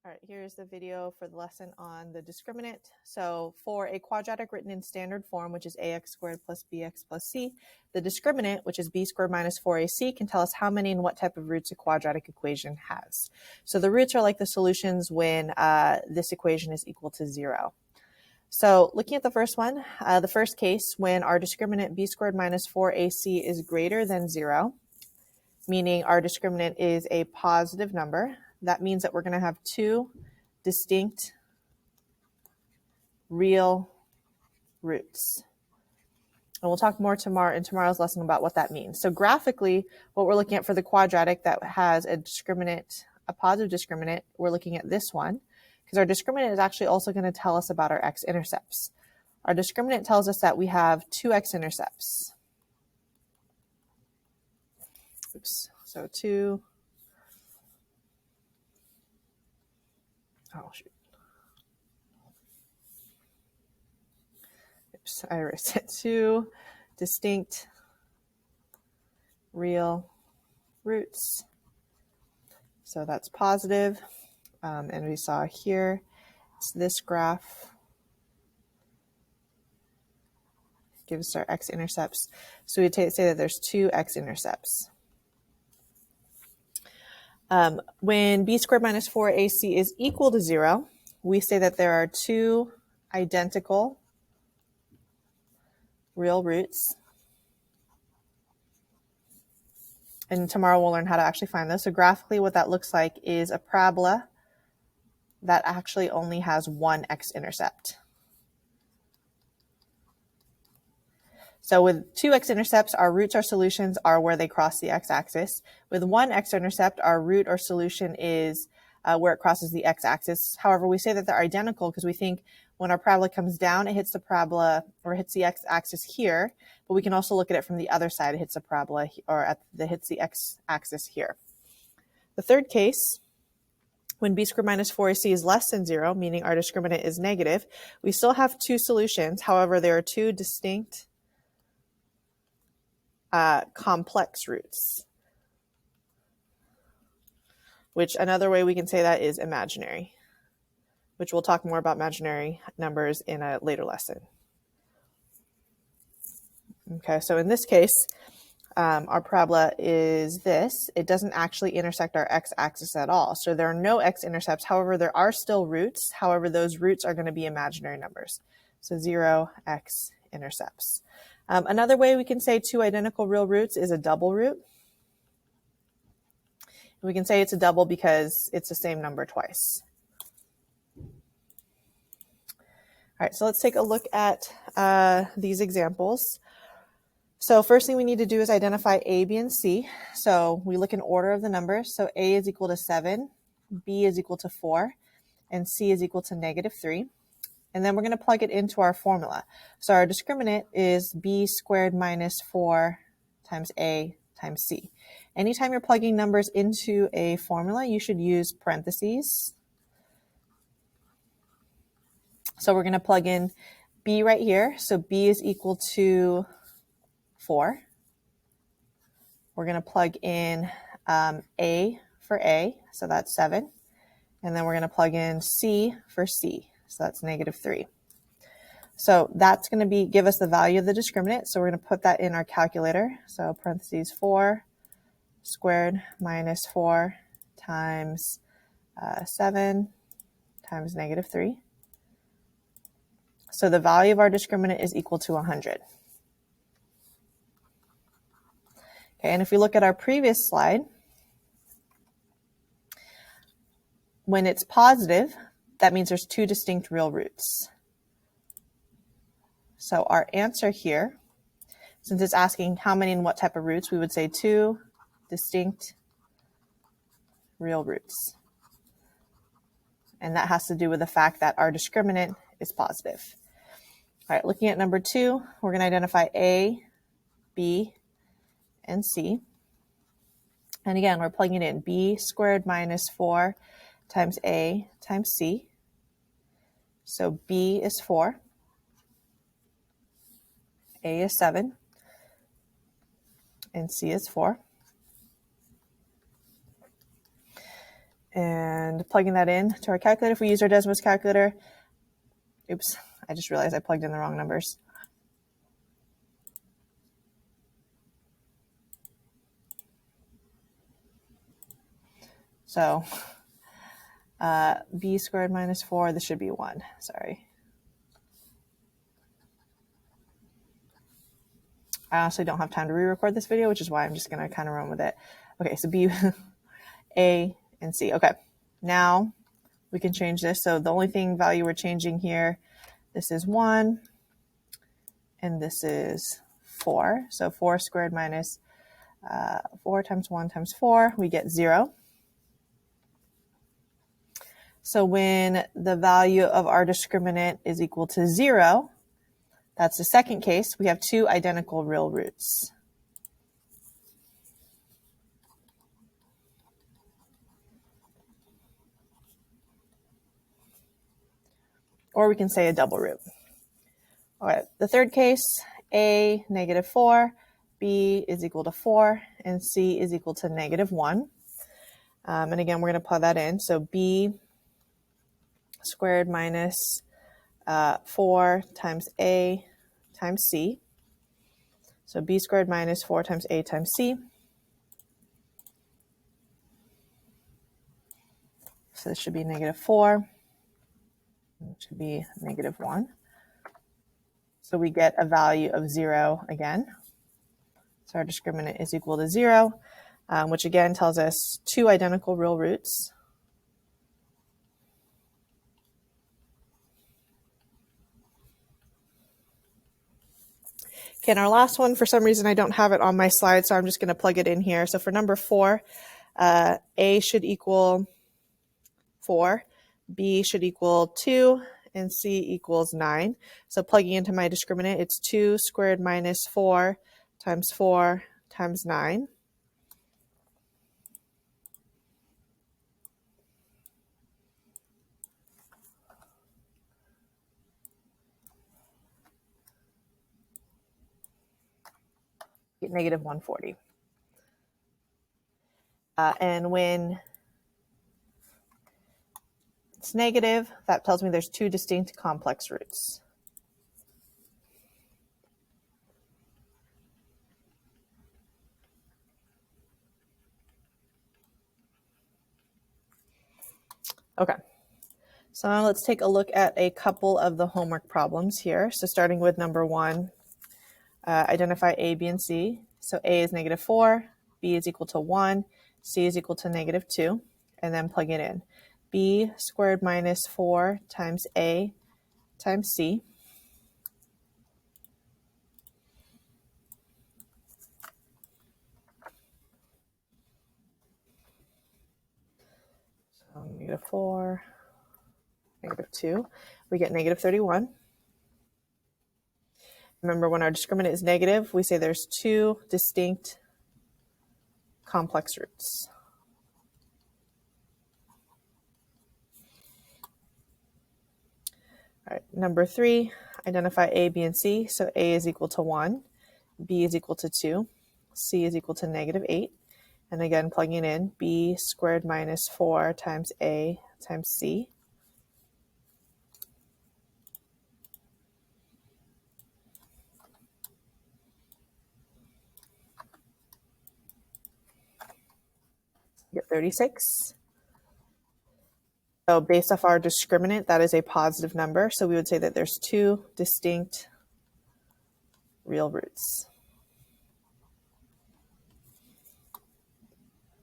All right, here's the video for the lesson on the discriminant. So for a quadratic written in standard form, which is ax squared plus bx plus c, the discriminant, which is b squared minus 4ac, can tell us how many and what type of roots a quadratic equation has. So the roots are like the solutions when this equation is equal to 0. So looking at the first one, the first case, when our discriminant b squared minus 4ac is greater than 0, meaning our discriminant is a positive number, that means that we're going to have two distinct real roots. And we'll talk more tomorrow in tomorrow's lesson about what that means. So graphically, what we're looking at for the quadratic that has a discriminant, a positive discriminant, we're looking at this one, because our discriminant is actually also going to tell us about our x-intercepts. Our discriminant tells us that we have two x-intercepts. Oops, so two. Oh, shoot. Oops, I erased it. Two distinct real roots. So that's positive. And we saw here, it's this graph gives us our x-intercepts. So we say that there's two x-intercepts. When b squared minus 4ac is equal to 0, we say that there are two identical real roots. And tomorrow we'll learn how to actually find those. So graphically what that looks like is a parabola that actually only has one x-intercept. So with two x-intercepts, our roots or solutions are where they cross the x-axis. With one x-intercept, our root or solution is where it crosses the x-axis. However, we say that they're identical because we think when our parabola comes down, it hits the parabola or hits the x-axis here, but we can also look at it from the other side. It hits the parabola or hits the x-axis here. The third case, when b squared minus 4ac is less than 0, meaning our discriminant is negative, we still have two solutions. However, there are two distinct complex roots, which another way we can say that is imaginary, which we'll talk more about imaginary numbers in a later lesson. Okay, so in this case, our parabola is this. It doesn't actually intersect our x-axis at all. So there are no x-intercepts. However, there are still roots. However, those roots are going to be imaginary numbers. So 0 x-intercepts. Another way we can say two identical real roots is a double root. We can say it's a double because it's the same number twice. All right, so let's take a look at these examples. So first thing we need to do is identify A, B, and C. So we look in order of the numbers. So A is equal to 7, B is equal to 4, and C is equal to -3. And then we're going to plug it into our formula. So our discriminant is b squared minus 4 times a times c. Anytime you're plugging numbers into a formula, you should use parentheses. So we're going to plug in b right here. So b is equal to 4. We're going to plug in a for a, so that's 7. And then we're going to plug in c for c. So that's -3. So that's going to give us the value of the discriminant. So we're going to put that in our calculator. So parentheses 4 squared minus 4 times 7 times -3. So the value of our discriminant is equal to 100. Okay, and if we look at our previous slide, when it's positive, that means there's two distinct real roots. So our answer here, since it's asking how many and what type of roots, we would say two distinct real roots. And that has to do with the fact that our discriminant is positive. All right, looking at number 2, we're going to identify A, B, and C. And again, we're plugging it in b squared minus 4 times a times c. So b is 4, a is 7, and c is 4. And plugging that in to our calculator, if we use our Desmos calculator, oops, I just realized I plugged in the wrong numbers. So b squared minus 4, this should be 1, sorry. I honestly don't have time to re-record this video, which is why I'm just going to kind of run with it. Okay, so b, a, and c. Okay, now we can change this. So the only value we're changing here, this is 1, and this is 4. So 4 squared minus 4 times 1 times 4, we get 0. So when the value of our discriminant is equal to 0, that's the second case, we have two identical real roots. Or we can say a double root. All right, the third case, a negative 4, b is equal to 4, and c is equal to negative 1. And again, we're going to plug that in. So b squared minus 4 times a times c. So b squared minus 4 times a times c. So this should be negative 4. It should be negative 1. So we get a value of 0 again. So our discriminant is equal to 0, which again tells us two identical real roots. Okay, and our last one, for some reason I don't have it on my slide, so I'm just going to plug it in here. So for number 4, a should equal 4, b should equal 2, and c equals 9. So plugging into my discriminant, it's 2 squared minus 4 times 9. Get negative 140. And when it's negative, that tells me there's two distinct complex roots. Okay, so now let's take a look at a couple of the homework problems here. So starting with number 1, identify a, b, and c. So a is negative 4, b is equal to 1, c is equal to negative 2, and then plug it in. B squared minus 4 times a times c. So negative 4, negative 2. We get negative 31. Remember, when our discriminant is negative, we say there's two distinct complex roots. All right, number 3, identify a, b, and c. So a is equal to 1, b is equal to 2, c is equal to negative 8. And again, plugging in, b squared minus 4 times a times c. Get 36. So based off our discriminant, that is a positive number. So we would say that there's two distinct real roots.